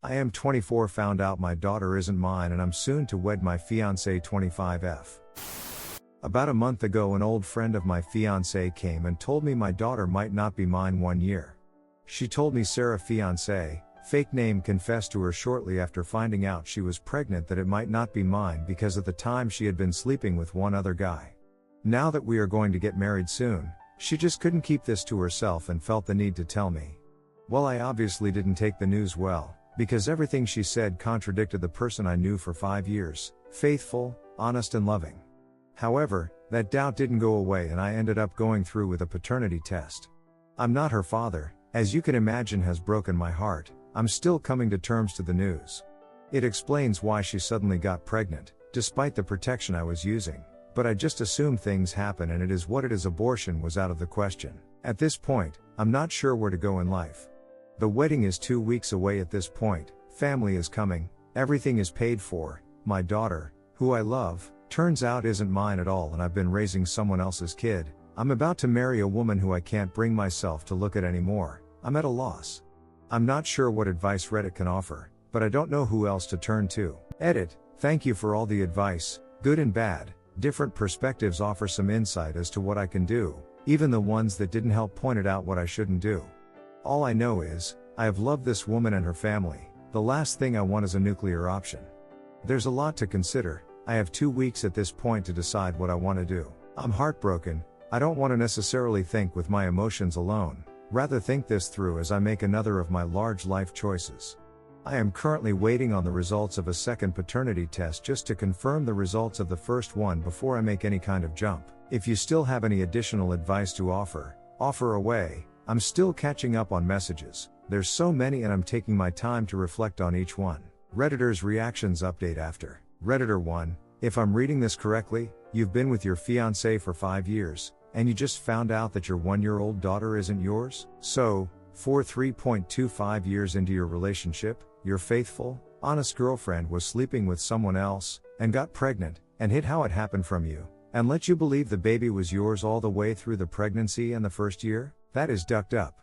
I am 24, found out my daughter isn't mine, and I'm soon to wed my fiance 25F. About a month ago, an old friend of my fiance came and told me my daughter might not be mine 1 year. She told me Sarah, fiance, fake name, confessed to her shortly after finding out she was pregnant that it might not be mine because at the time she had been sleeping with one other guy. Now that we are going to get married soon, she just couldn't keep this to herself and felt the need to tell me. Well, I obviously didn't take the news well, because everything she said contradicted the person I knew for 5 years, faithful, honest and loving. However, that doubt didn't go away and I ended up going through with a paternity test. I'm not her father, as you can imagine, has broken my heart. I'm still coming to terms to the news. It explains why she suddenly got pregnant, despite the protection I was using, but I just assumed things happen and it is what it is. Abortion was out of the question. At this point, I'm not sure where to go in life. The wedding is 2 weeks away at this point, family is coming, everything is paid for. My daughter, who I love, turns out isn't mine at all, and I've been raising someone else's kid. I'm about to marry a woman who I can't bring myself to look at anymore. I'm at a loss. I'm not sure what advice Reddit can offer, but I don't know who else to turn to. Edit, thank you for all the advice, good and bad. Different perspectives offer some insight as to what I can do, even the ones that didn't help pointed out what I shouldn't do. All I know is, I have loved this woman and her family. The last thing I want is a nuclear option. There's a lot to consider. I have 2 weeks at this point to decide what I want to do. I'm heartbroken. I don't want to necessarily think with my emotions alone, rather think this through as I make another of my large life choices. I am currently waiting on the results of a second paternity test just to confirm the results of the first one before I make any kind of jump. If you still have any additional advice to offer away. I'm still catching up on messages. There's so many and I'm taking my time to reflect on each one. Redditor's reactions update after. Redditor 1, if I'm reading this correctly, you've been with your fiancé for 5 years, and you just found out that your 1-year-old daughter isn't yours? So, 3.25 years into your relationship, your faithful, honest girlfriend was sleeping with someone else, and got pregnant, and hid how it happened from you, and let you believe the baby was yours all the way through the pregnancy and the first year? That is ducked up.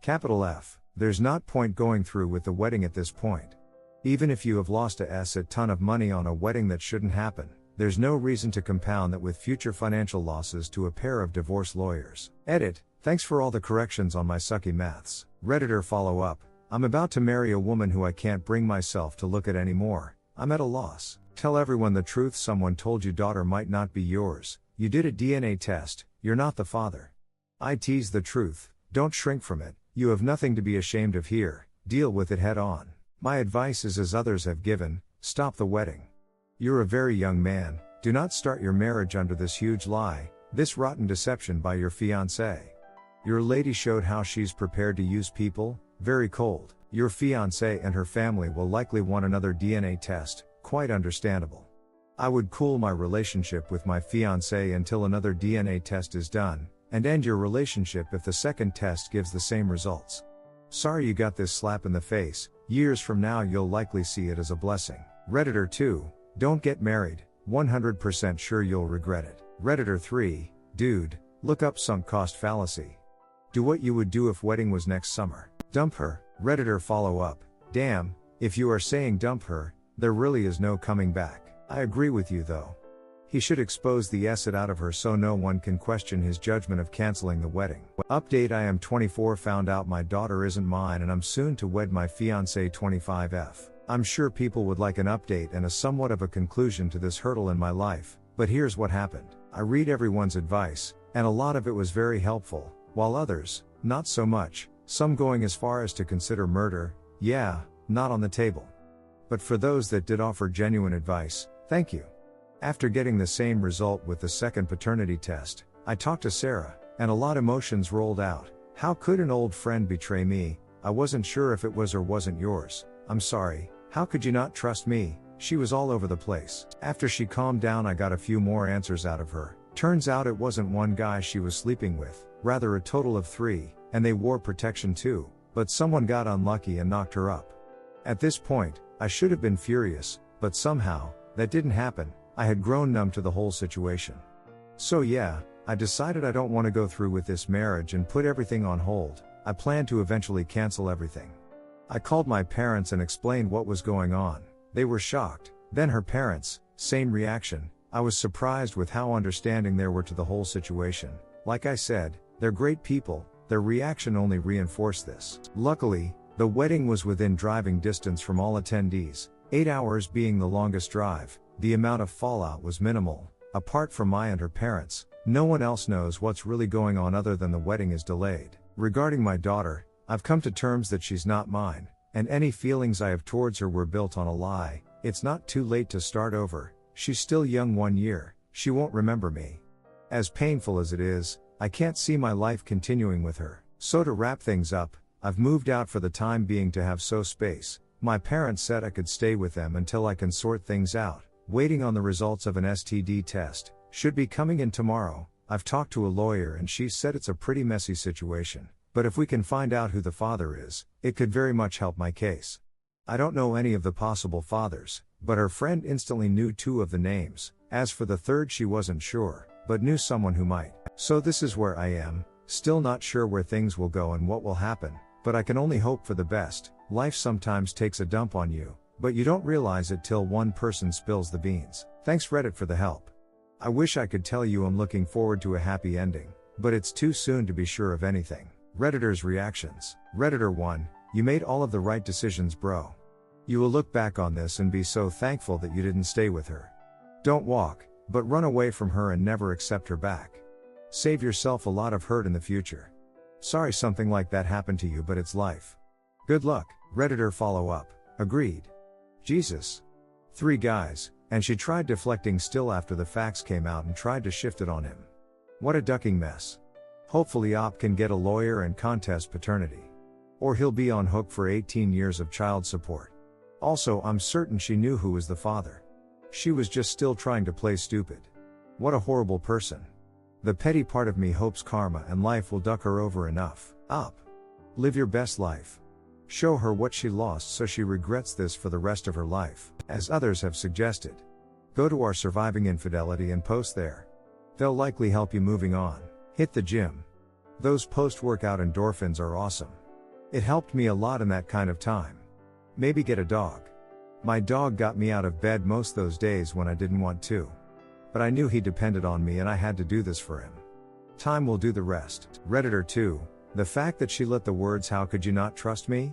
Capital F, there's not point going through with the wedding at this point. Even if you have lost a ton of money on a wedding that shouldn't happen, there's no reason to compound that with future financial losses to a pair of divorce lawyers. Edit, thanks for all the corrections on my sucky maths. Redditor follow up, I'm about to marry a woman who I can't bring myself to look at anymore. I'm at a loss. Tell everyone the truth. Someone told you daughter might not be yours. You did a DNA test, you're not the father. I tease the truth, don't shrink from it, you have nothing to be ashamed of here, deal with it head on. My advice is as others have given, stop the wedding. You're a very young man, do not start your marriage under this huge lie, this rotten deception by your fiancé. Your lady showed how she's prepared to use people, very cold. Your fiancé and her family will likely want another DNA test, quite understandable. I would cool my relationship with my fiancé until another DNA test is done, and end your relationship if the second test gives the same results. Sorry you got this slap in the face, years from now you'll likely see it as a blessing. Redditor 2, don't get married, 100% sure you'll regret it. Redditor 3, dude, look up sunk cost fallacy. Do what you would do if wedding was next summer. Dump her. Redditor follow up, damn, if you are saying dump her, there really is no coming back. I agree with you though. He should expose the acid out of her so no one can question his judgment of canceling the wedding. Update, I am 24, found out my daughter isn't mine and I'm soon to wed my fiancé 25F. I'm sure people would like an update and a somewhat of a conclusion to this hurdle in my life, but here's what happened. I read everyone's advice, and a lot of it was very helpful, while others, not so much, some going as far as to consider murder, yeah, not on the table. But for those that did offer genuine advice, thank you. After getting the same result with the second paternity test, I talked to Sarah, and a lot emotions rolled out. How could an old friend betray me? I wasn't sure if it was or wasn't yours. I'm sorry, how could you not trust me? She was all over the place. After she calmed down, I got a few more answers out of her. Turns out it wasn't one guy she was sleeping with, rather a total of 3, and they wore protection too, but someone got unlucky and knocked her up. At this point, I should have been furious, but somehow, that didn't happen. I had grown numb to the whole situation. So yeah, I decided I don't want to go through with this marriage and put everything on hold. I plan to eventually cancel everything. I called my parents and explained what was going on. They were shocked. Then her parents, same reaction. I was surprised with how understanding they were to the whole situation. Like I said, they're great people. Their reaction only reinforced this. Luckily, the wedding was within driving distance from all attendees, 8 hours being the longest drive. The amount of fallout was minimal. Apart from my and her parents, no one else knows what's really going on other than the wedding is delayed. Regarding my daughter, I've come to terms that she's not mine, and any feelings I have towards her were built on a lie. It's not too late to start over. She's still young, 1 year. She won't remember me. As painful as it is, I can't see my life continuing with her. So to wrap things up, I've moved out for the time being to have space. My parents said I could stay with them until I can sort things out. Waiting on the results of an STD test. Should be coming in tomorrow. I've talked to a lawyer and she said it's a pretty messy situation. But if we can find out who the father is, it could very much help my case. I don't know any of the possible fathers, but her friend instantly knew 2 of the names. As for the third, she wasn't sure, but knew someone who might. So this is where I am, still not sure where things will go and what will happen, but I can only hope for the best. Life sometimes takes a dump on you, but you don't realize it till one person spills the beans. Thanks Reddit for the help. I wish I could tell you I'm looking forward to a happy ending, but it's too soon to be sure of anything. Redditors' reactions. Redditor 1, you made all of the right decisions, bro. You will look back on this and be so thankful that you didn't stay with her. Don't walk, but run away from her and never accept her back. Save yourself a lot of hurt in the future. Sorry something like that happened to you, but it's life. Good luck. Redditor follow up. Agreed. Jesus. 3 guys, and she tried deflecting still after the facts came out and tried to shift it on him. What a ducking mess. Hopefully Op can get a lawyer and contest paternity. Or he'll be on hook for 18 years of child support. Also, I'm certain she knew who was the father. She was just still trying to play stupid. What a horrible person. The petty part of me hopes karma and life will duck her over enough. Op. Live your best life. Show her what she lost so she regrets this for the rest of her life, as others have suggested. Go to our Surviving Infidelity and post there. They'll likely help you moving on. Hit the gym. Those post-workout endorphins are awesome. It helped me a lot in that kind of time. Maybe get a dog. My dog got me out of bed most those days when I didn't want to. But I knew he depended on me and I had to do this for him. Time will do the rest. Redditor 2, the fact that she let the words "how could you not trust me?"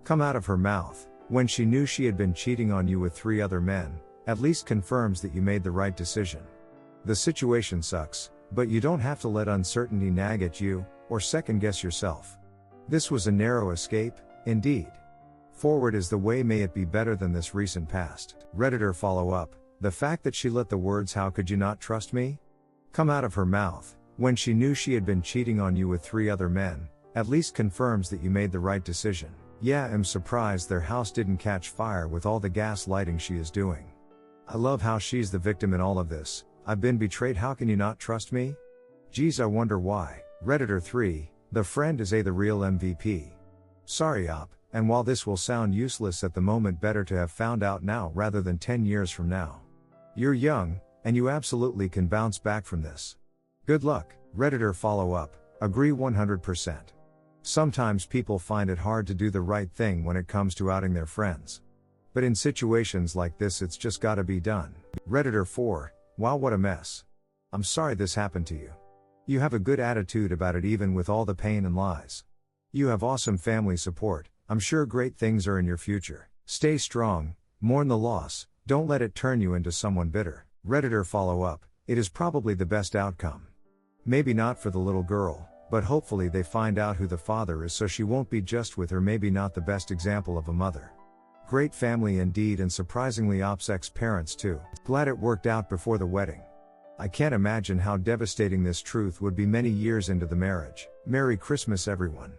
come out of her mouth, when she knew she had been cheating on you with 3 other men, at least confirms that you made the right decision. The situation sucks, but you don't have to let uncertainty nag at you, or second guess yourself. This was a narrow escape, indeed. Forward is the way, may it be better than this recent past. Redditor follow up, the fact that she let the words "how could you not trust me?" come out of her mouth, when she knew she had been cheating on you with 3 other men, at least confirms that you made the right decision. Yeah, I'm surprised their house didn't catch fire with all the gaslighting she is doing. I love how she's the victim in all of this. I've been betrayed, how can you not trust me? Geez, I wonder why. Redditor 3, the friend is the real MVP. Sorry Op, and while this will sound useless at the moment, better to have found out now rather than 10 years from now. You're young, and you absolutely can bounce back from this. Good luck. Redditor follow up, agree 100%. Sometimes people find it hard to do the right thing when it comes to outing their friends. But in situations like this, it's just gotta be done. Redditor 4, wow, what a mess. I'm sorry this happened to you. You have a good attitude about it even with all the pain and lies. You have awesome family support. I'm sure great things are in your future. Stay strong, mourn the loss, don't let it turn you into someone bitter. Redditor follow up, it is probably the best outcome. Maybe not for the little girl, but hopefully they find out who the father is so she won't be just with her. Maybe not the best example of a mother. Great family indeed, and surprisingly Op's ex-parents too. Glad it worked out before the wedding. I can't imagine how devastating this truth would be many years into the marriage. Merry Christmas everyone.